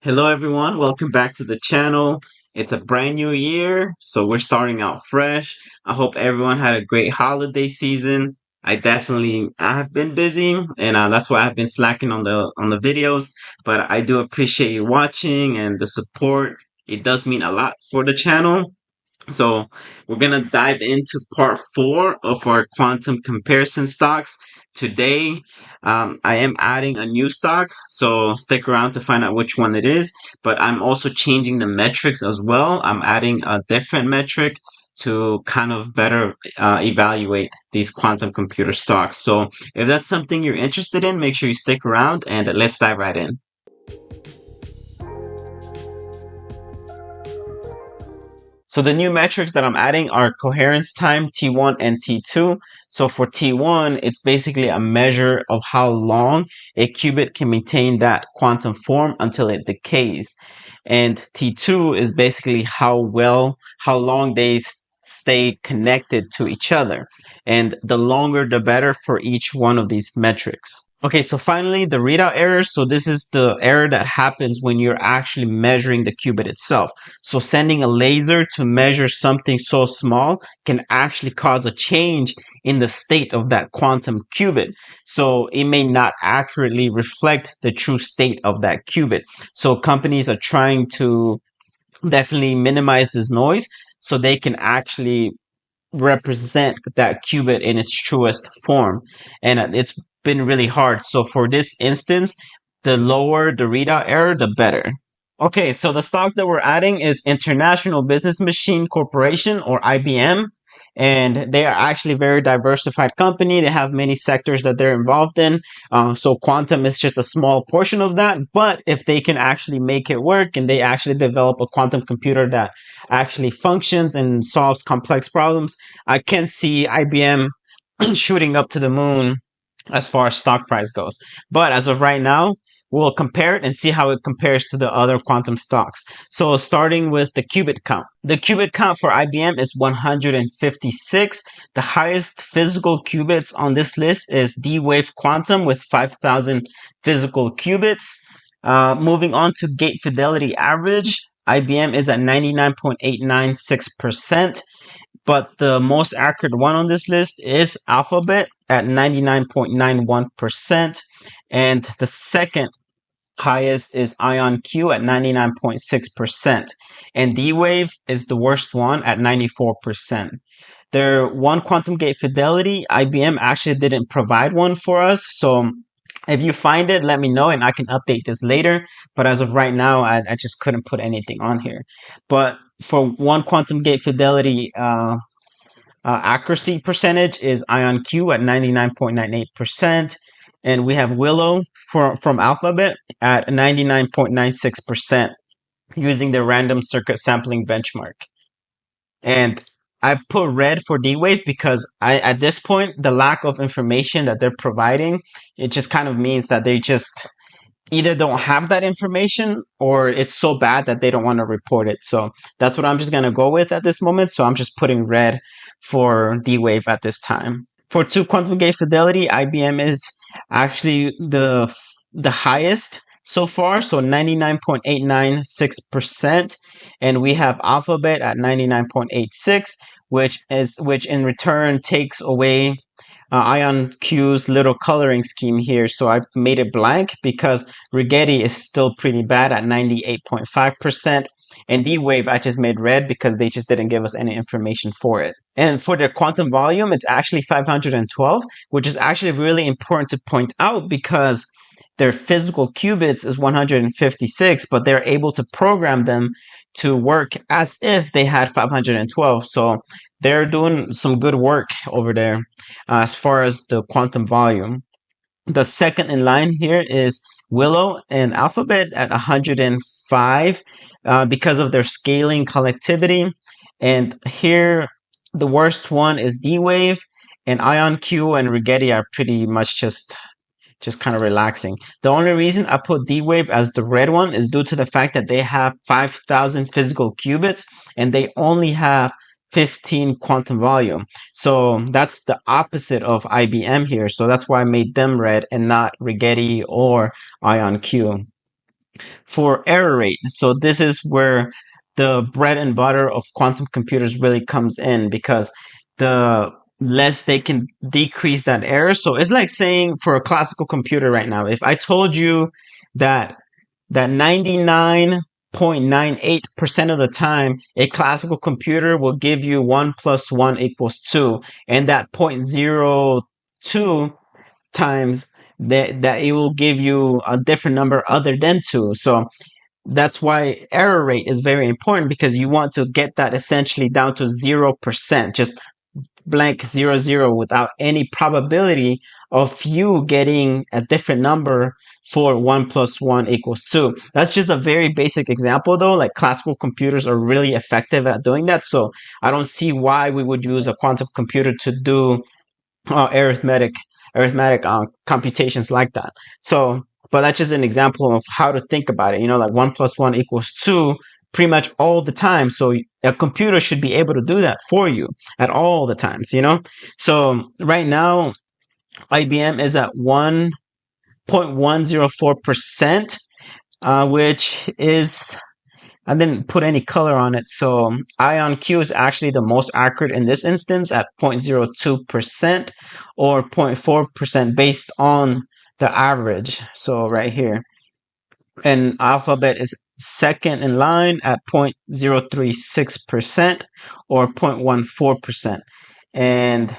Hello everyone, welcome back to the channel. It's a brand new year, so we're starting out fresh. I hope everyone had a great holiday season. I have been busy and that's why I've been slacking on the videos, but I do appreciate you watching and the support. It does mean a lot for the channel. So we're gonna dive into part four of our quantum comparison stocks. Today, I am adding a new stock, so stick around to find out which one it is. But I'm also changing the metrics as well. I'm adding a different metric to kind of better evaluate these quantum computer stocks. So if that's something you're interested in, make sure you stick around and let's dive right in. So the new metrics that I'm adding are coherence time, T1 and T2. So for T1, it's basically a measure of how long a qubit can maintain that quantum form until it decays. And T2 is basically how long they stay connected to each other. And the longer, the better for each one of these metrics. Okay, so finally, the readout error. So this is the error that happens when you're actually measuring the qubit itself. So sending a laser to measure something so small can actually cause a change in the state of that quantum qubit. So it may not accurately reflect the true state of that qubit. So companies are trying to definitely minimize this noise so they can actually represent that qubit in its truest form. And it's been really hard. So for this instance, the lower the readout error, the better. Okay, so the stock that we're adding is International Business Machine Corporation, or IBM. And they are actually a very diversified company. They have many sectors that they're involved in. So quantum is just a small portion of that. But if they can actually make it work and they actually develop a quantum computer that actually functions and solves complex problems, I can see IBM shooting up to the moon as far as stock price goes. But as of right now, we'll compare it and see how it compares to the other quantum stocks. So starting with the qubit count. The qubit count for IBM is 156. The highest physical qubits on this list is D-Wave Quantum with 5,000 physical qubits. Moving on to gate fidelity average, IBM is at 99.896%. But the most accurate one on this list is Alphabet at 99.91%. And the second highest is IONQ at 99.6%. And D-Wave is the worst one at 94%. Their one quantum gate fidelity, IBM actually didn't provide one for us. So if you find it, let me know and I can update this later. But as of right now, I just couldn't put anything on here. But for one quantum gate fidelity, accuracy percentage is IONQ at 99.98%. And we have Willow from Alphabet at 99.96% using the random circuit sampling benchmark. And I put red for D-Wave because at this point, the lack of information that they're providing, it just kind of means that they just either don't have that information or it's so bad that they don't want to report it. So that's what I'm just going to go with at this moment. So I'm just putting red for D-Wave at this time. For two quantum gate fidelity, IBM is actually the highest so far, so 99.896%, and we have Alphabet at 99.86, which in return takes away IONQ's little coloring scheme here. So I made it blank because Rigetti is still pretty bad at 98.5%. And D-Wave I just made red because they just didn't give us any information for it. And for their quantum volume, it's actually 512, which is actually really important to point out because their physical qubits is 156, but they're able to program them to work as if they had 512. So they're doing some good work over there as far as the quantum volume. The second in line here is Willow and Alphabet at 105 because of their scaling collectivity. And here, the worst one is D-Wave, and IONQ and Rigetti are pretty much just kind of relaxing. The only reason I put D-Wave as the red one is due to the fact that they have 5,000 physical qubits and they only have 15 quantum volume. So that's the opposite of IBM here. So that's why I made them red and not Rigetti or IONQ. for error rate. So this is where the bread and butter of quantum computers really comes in, because the less they can decrease that error. So it's like saying for a classical computer right now, if I told you that 99.98% of the time a classical computer will give you 1 plus 1 equals 2, and that 0.02 times that it will give you a different number other than 2. So that's why error rate is very important, because you want to get that essentially down to 0%, just blank 0 0, without any probability of you getting a different number for 1 plus 1 equals 2. That's just a very basic example though. Like, classical computers are really effective at doing that. So I don't see why we would use a quantum computer to do arithmetic computations like that. So, but that's just an example of how to think about it. Like 1 plus 1 equals 2 pretty much all the time. So a computer should be able to do that for you at all the times. So right now, IBM is at 1.104%, which is, I didn't put any color on it. So IONQ is actually the most accurate in this instance at 0.02% or 0.4% based on the average. So right here. And Alphabet is second in line at 0.036% or 0.14%. And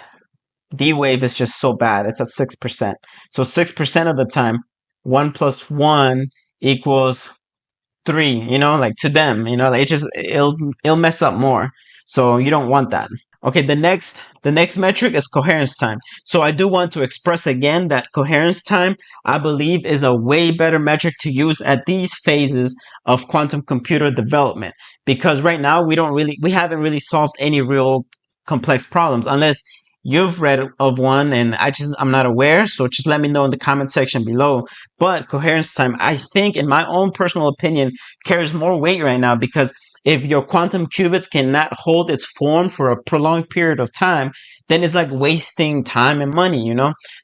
D-Wave is just so bad. It's at 6%. So 6% of the time, 1 plus 1 equals 3, like to them, like it'll mess up more. So you don't want that. Okay, the next metric is coherence time. So I do want to express again that coherence time, I believe, is a way better metric to use at these phases of quantum computer development, because right now we haven't really solved any real complex problems, unless you've read of one and I'm not aware. So just let me know in the comment section below. But coherence time, I think, in my own personal opinion, carries more weight right now, because if your quantum qubits cannot hold its form for a prolonged period of time, then it's like wasting time and money.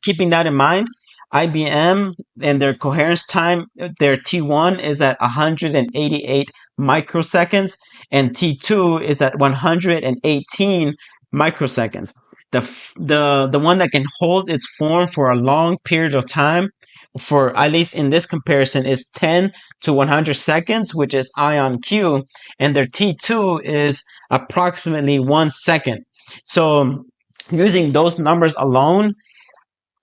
Keeping that in mind, IBM and their coherence time, their T1 is at 188 microseconds, and T2 is at 118 microseconds. The one that can hold its form for a long period of time, for at least in this comparison, is 10 to 100 seconds, which is IONQ, and their T2 is approximately 1 second. So using those numbers alone,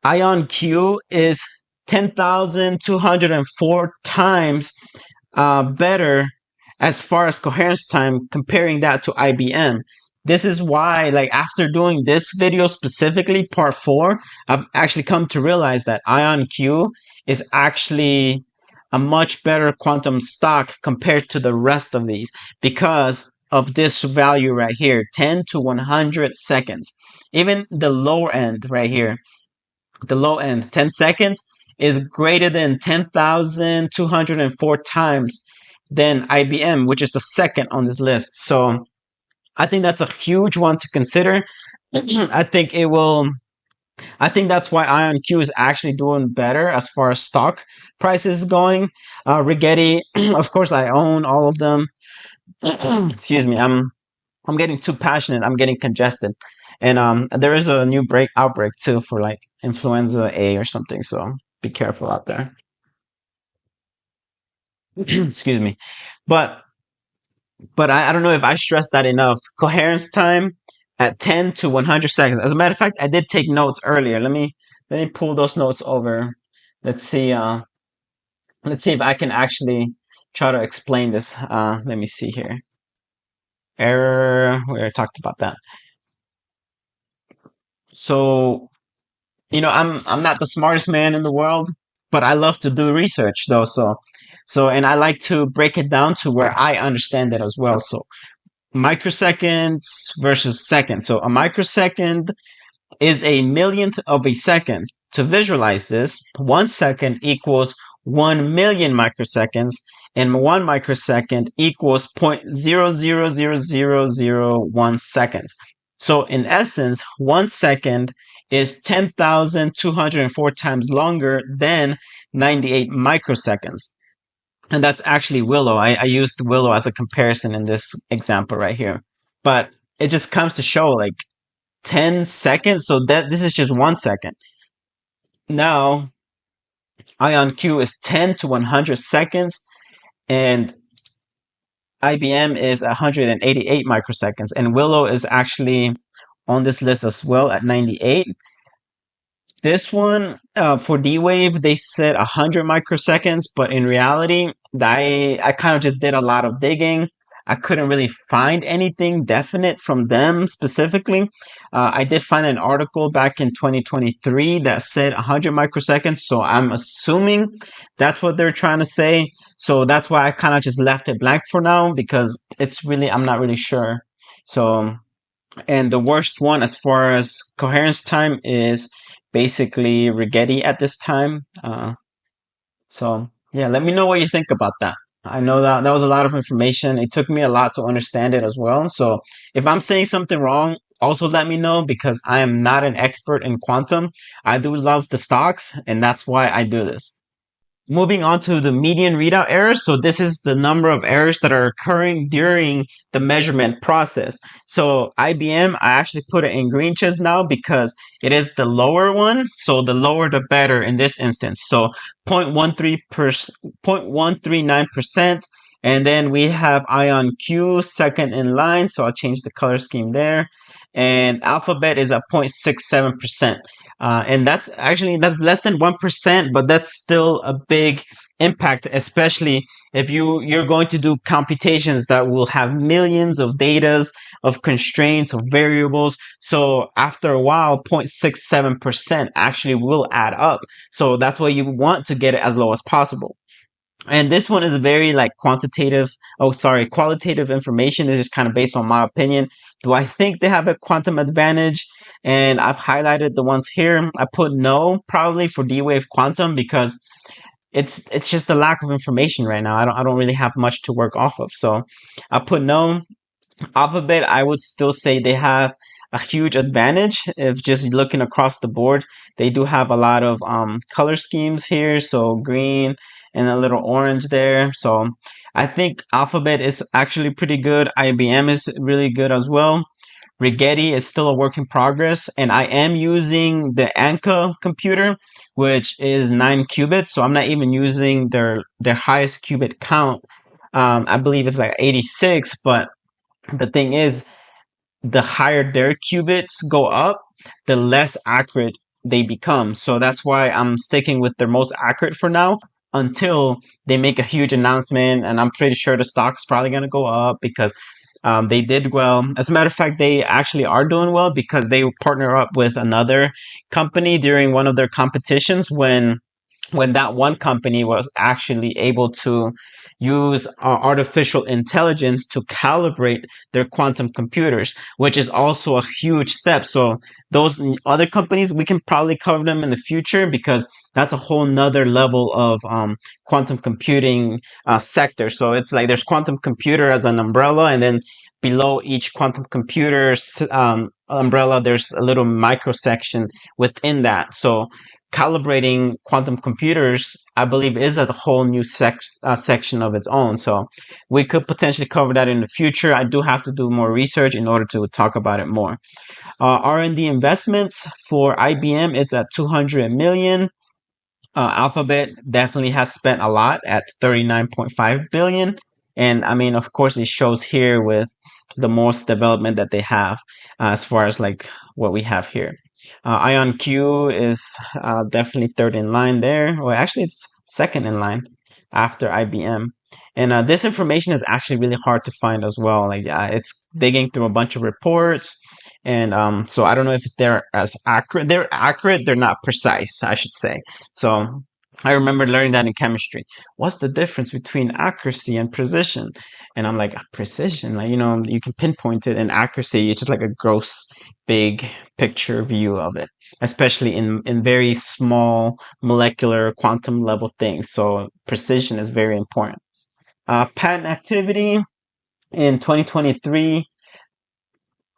IONQ is 10,204 times better as far as coherence time, comparing that to IBM. This is why, like, after doing this video specifically, part 4, I've actually come to realize that IONQ is actually a much better quantum stock compared to the rest of these, because of this value right here, 10 to 100 seconds. Even the lower end right here, the low end, 10 seconds, is greater than 10,204 times than IBM, which is the second on this list. So I think that's a huge one to consider. I think that's why IONQ is actually doing better as far as stock prices going. Rigetti, of course, I own all of them. Excuse me, I'm getting too passionate. I'm getting congested, and there is a new outbreak too for like influenza A or something. So be careful out there. Excuse me, but I don't know if I stressed that enough. Coherence time at 10 to 100 seconds. As a matter of fact, I did take notes earlier. Let me pull those notes over. Let's see. Let's see if I can actually try to explain this. Let me see here. Error. We already talked about that. So, I'm not the smartest man in the world, but I love to do research though. And I like to break it down to where I understand it as well. So microseconds versus seconds. So a microsecond is a millionth of a second. To visualize this, 1 second equals 1 million microseconds, and 1 microsecond equals 0.000001 seconds. So in essence, 1 second is 10,204 times longer than 98 microseconds. And that's actually Willow. I used Willow as a comparison in this example right here. But it just comes to show like 10 seconds. So that this is just 1 second. Now, IONQ is 10 to 100 seconds, and IBM is 188 microseconds. And Willow is actually on this list as well at 98. This one, for D-Wave, they said 100 microseconds, but in reality, I kind of just did a lot of digging. I couldn't really find anything definite from them specifically. I did find an article back in 2023 that said 100 microseconds, so I'm assuming that's what they're trying to say. So that's why I kind of just left it blank for now because I'm not really sure. So, and the worst one as far as coherence time is basically Rigetti at this time. So yeah, let me know what you think about that. I know that that was a lot of information. It took me a lot to understand it as well. So if I'm saying something wrong, also let me know because I am not an expert in quantum. I do love the stocks, and that's why I do this. Moving on to the median readout errors. So this is the number of errors that are occurring during the measurement process. So IBM, I actually put it in green just now because it is the lower one. So the lower the better in this instance. So 0.139%. And then we have IONQ second in line. So I'll change the color scheme there. And Alphabet is at 0.67%. And that's less than 1%, but that's still a big impact, especially if you're going to do computations that will have millions of datas, of constraints, of variables. So after a while, 0.67% actually will add up. So that's why you want to get it as low as possible. And this one is very like qualitative information. Is just kind of based on my opinion. Do I think they have a quantum advantage? And I've highlighted the ones here. I put no probably for D-Wave quantum because it's just the lack of information right now. I don't really have much to work off of. So I put no. Alphabet, I would still say they have a huge advantage if just looking across the board. They do have a lot of color schemes here, so green and a little orange there. So I think Alphabet is actually pretty good. IBM is really good as well. Rigetti is still a work in progress, and I am using the Anka computer, which is 9 qubits. So I'm not even using their highest qubit count. I believe it's like 86, but the thing is, the higher their qubits go up, the less accurate they become. So that's why I'm sticking with their most accurate for now until they make a huge announcement. And I'm pretty sure the stock's probably going to go up because they did well. As a matter of fact, they actually are doing well because they partner up with another company during one of their competitions when that one company was actually able to use artificial intelligence to calibrate their quantum computers, which is also a huge step. So those other companies, we can probably cover them in the future because that's a whole nother level of quantum computing sector. So it's like there's quantum computer as an umbrella, and then below each quantum computer umbrella, there's a little microsection within that. So calibrating quantum computers, I believe, is a whole new section of its own. So we could potentially cover that in the future. I do have to do more research in order to talk about it more. R&D investments for IBM, it's at 200 million. Alphabet definitely has spent a lot at 39.5 billion. And I mean, of course, it shows here with the most development that they have as far as like what we have here. IonQ is definitely third in line there. Well, actually, it's second in line after IBM. And this information is actually really hard to find as well. Like it's digging through a bunch of reports, and so I don't know if they're as accurate. They're accurate. They're not precise, I should say. So I remember learning that in chemistry. What's the difference between accuracy and precision? And I'm like, precision, like, you can pinpoint it, and accuracy, it's just like a gross, big picture view of it, especially in very small molecular quantum level things. So precision is very important. Patent activity in 2023,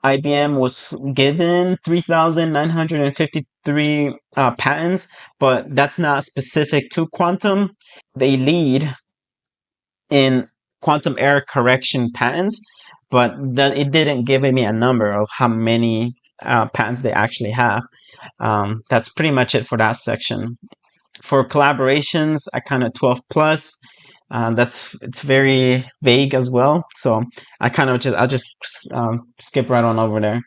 IBM was given 3,953 patents, but that's not specific to quantum. They lead in quantum error correction patents, but it didn't give me a number of how many patents they actually have. That's pretty much it for that section. For collaborations, I kind of 12 plus. It's very vague as well, so I'll just skip right on over there.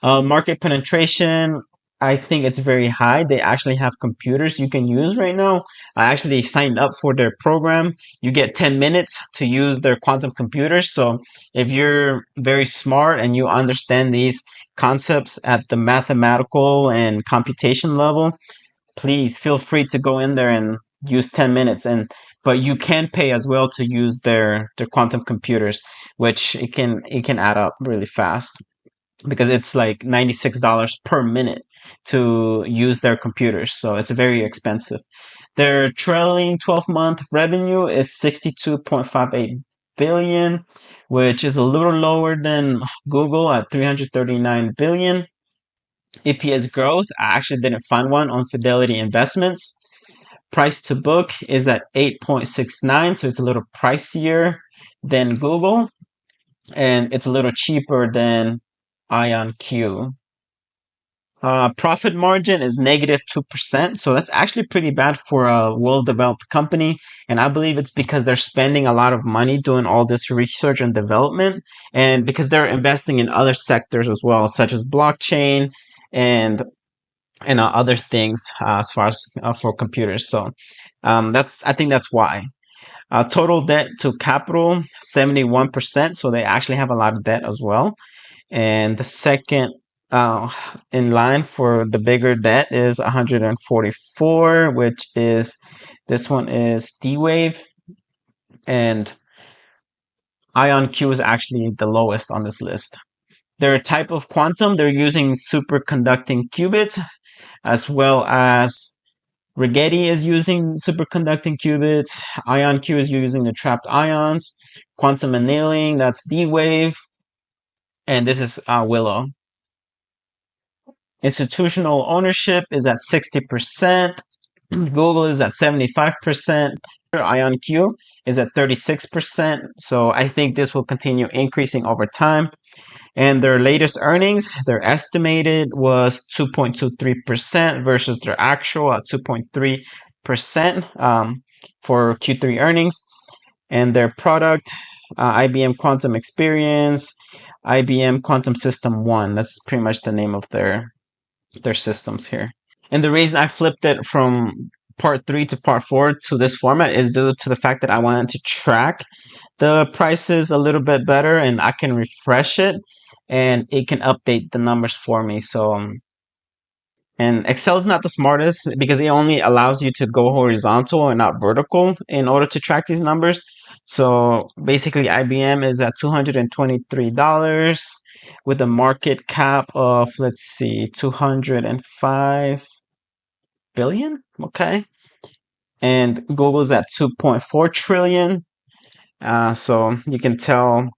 Market penetration, I think it's very high. They actually have computers you can use right now. I actually signed up for their program. You get 10 minutes to use their quantum computers. So if you're very smart and you understand these concepts at the mathematical and computation level, please feel free to go in there and use 10 minutes. But you can pay as well to use their quantum computers, which it can add up really fast, because it's like $96 per minute to use their computers. So it's very expensive. Their trailing 12-month revenue is 62.58 billion, which is a little lower than Google at 339 billion. EPS growth, I actually didn't find one on Fidelity Investments. Price to book is at 8.69, so it's a little pricier than Google, and it's a little cheaper than IONQ. Profit margin is negative 2%. So that's actually pretty bad for a well-developed company. And I believe it's because they're spending a lot of money doing all this research and development, and because they're investing in other sectors as well, such as blockchain and other things as far as for computers. So I think that's why. Total debt to capital, 71%. So they actually have a lot of debt as well. And the second in line for the bigger debt is 144, which is, this one is D-Wave, and IONQ is actually the lowest on this list. Their type of quantum, they're using superconducting qubits, as well as Rigetti is using superconducting qubits. IONQ is using the trapped ions. Quantum annealing, that's D-Wave. And this is Willow. Institutional ownership is at 60%. Google is at 75%. IONQ is at 36%. So I think this will continue increasing over time. And their latest earnings, their estimated was 2.23% versus their actual at 2.3% for Q3 earnings. And their product, IBM Quantum Experience, IBM Quantum System 1. That's pretty much the name of their systems here. And the reason I flipped it from part 3 to part 4 to this format is due to the fact that I wanted to track the prices a little bit better, and I can refresh it and it can update the numbers for me. So and Excel is not the smartest because it only allows you to go horizontal and not vertical in order to track these numbers. So basically IBM is at $223 with a market cap of, let's see, 205 billion. Okay. And Google's at 2.4 trillion. So you can tell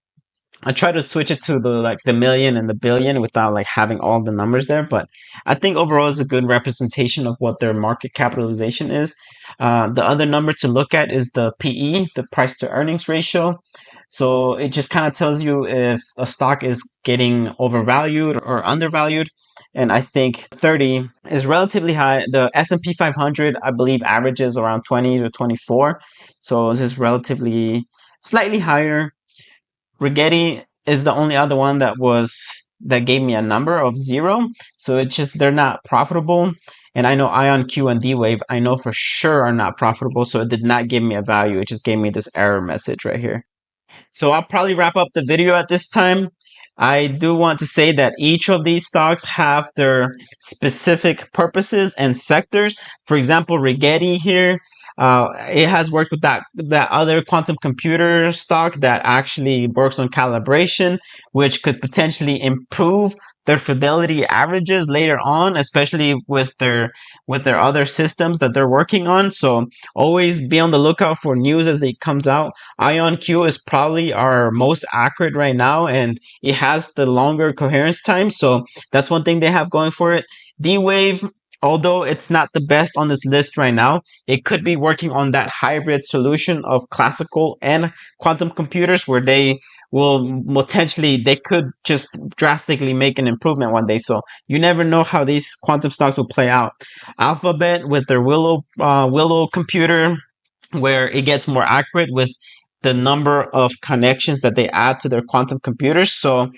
I try to switch it to the million and the billion without like having all the numbers there, but I think overall is a good representation of what their market capitalization is. The other number to look at is the PE, the price to earnings ratio. So it just kind of tells you if a stock is getting overvalued or undervalued. And I think 30 is relatively high. The S&P 500, I believe, averages around 20 to 24. So this is relatively slightly higher. Rigetti is the only other one that gave me a number of 0. So it's just they're not profitable. And I know IONQ and D-Wave, I know for sure are not profitable. So it did not give me a value. It just gave me this error message right here. So I'll probably wrap up the video at this time. I do want to say that each of these stocks have their specific purposes and sectors. For example, Rigetti here, it has worked with that other quantum computer stock that actually works on calibration, which could potentially improve their fidelity averages later on, especially with their other systems that they're working on. So always be on the lookout for news as it comes out. IONQ is probably our most accurate right now, and it has the longer coherence time. So that's one thing they have going for it. D-Wave, although it's not the best on this list right now, it could be working on that hybrid solution of classical and quantum computers where they will potentially, they could just drastically make an improvement one day. So you never know how these quantum stocks will play out. Alphabet with their Willow computer, where it gets more accurate with the number of connections that they add to their quantum computers. So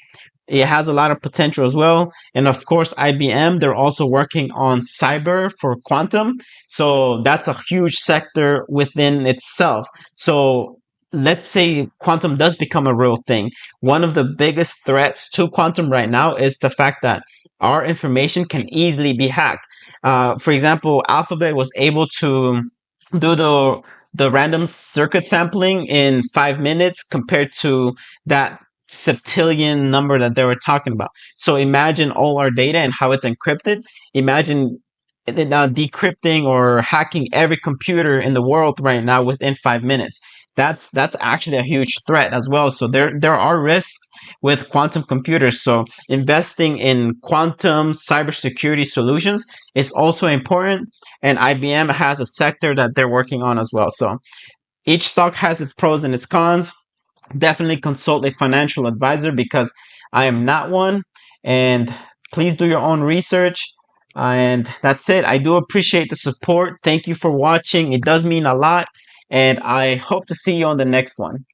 it has a lot of potential as well. And of course, IBM, they're also working on cyber for quantum. So that's a huge sector within itself. So let's say quantum does become a real thing. One of the biggest threats to quantum right now is the fact that our information can easily be hacked. For example, Alphabet was able to do the random circuit sampling in 5 minutes compared to that septillion number that they were talking about. So imagine all our data and how it's encrypted. Imagine now decrypting or hacking every computer in the world right now within 5 minutes. That's actually a huge threat as well. So there are risks with quantum computers. So investing in quantum cybersecurity solutions is also important. And IBM has a sector that they're working on as well. So each stock has its pros and its cons. Definitely consult a financial advisor because I am not one. And please do your own research. And that's it. I do appreciate the support. Thank you for watching. It does mean a lot. And I hope to see you on the next one.